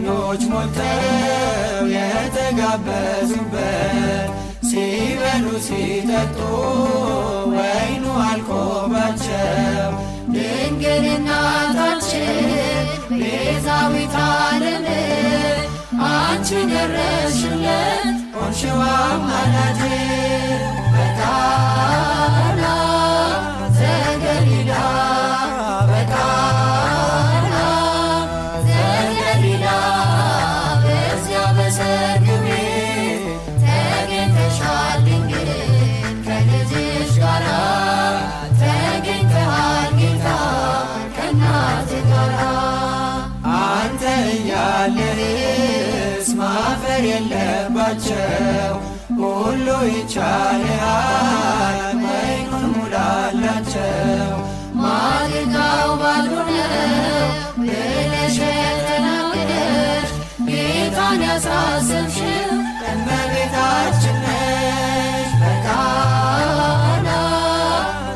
እረኞች ሞልተው የተጋበዙበት ሲበሉ ሲጠጡ ወይኑ አልቆባቸው ድንግል እናታችን ቤዛዊተ ዓለም አንቺን ደረስሽለት ሆንሽው አማላጅ በቃና ዘገሊላ በቃና ዘገሊላ በዚያ በሰርግ ቤት ተገኝተሻል ድንግል ከልጅሽ ጋራ ተገኝተሃል ጌታ ከእናትህ ጋራ አንተ እያለህስ ማፈር የለባቸው ሁሉ ይቻልሃል ወይኑን ሙላላቸው ማድጋው ባልሆነው ብለሽ የተናገርሽ ጌታን ያሳሰብሽው እመቤታችን ነሽ በቃና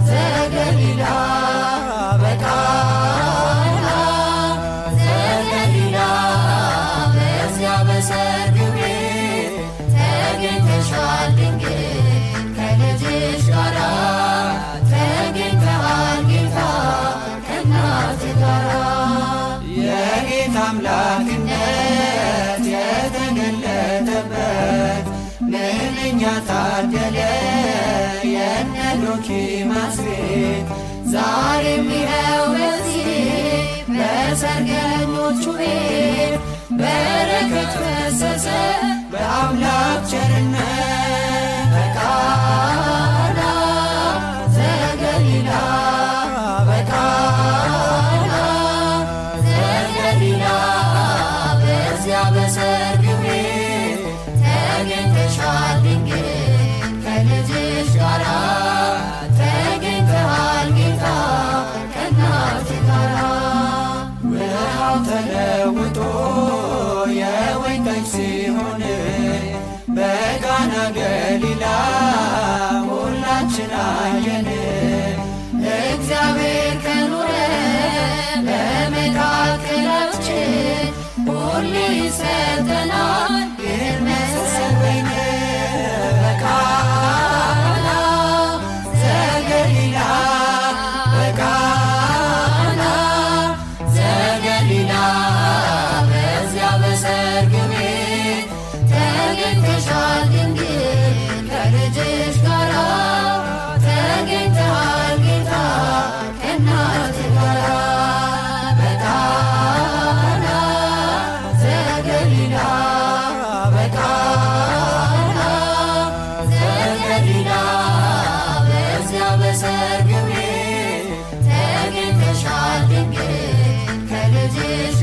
ዘገሊላ በቃና ዘገሊላ በዚያ በሰርግ ቤት ተገኝተሻል ድንግል ከልጅሽ ጋራ ተገኝተሃል ጌታ ከእናትህ ጋራ የጌታ አምላክነት የተገለጠበት ምንኛ ታደለ የነ ዶኪማስ ቤት ዛሬም ይኸው በዚህ በሰርገኞቹ ቤት በረከት ፈሰሰ በአምላክ ቸርነት በቃና ዘገሊላ በቃና ዘገሊላ በዚያ በሰርግ ቤት ተገኝተሻል ድንግል ከልጅሽ ጋራ ተገኝተሃል ጌታ ከእናትህ ጋራ ውሃው ተለውጦ የወይን ጠጅ ሲሆን በቃና ገሊላ ሁላችን አየን። እግዚአብሔር ከኖረ በመካከላችን ሁሌ ይሰጠናል ይህን መሰል ወይን በቃና ዘገሊላ በቃና ዘገሊላ በዚያ በሰርግ ቤት ተገኝተሻል ድንግል ከልጅሽ ጋራ ተገኝተሃል ጌታ ከእናትህ ጋራ በቃና ዘገሊላ በቃና ዘገሊላ በዚያ በሰርግ ቤት ተገኝተሻል ድንግል ከልጅሽ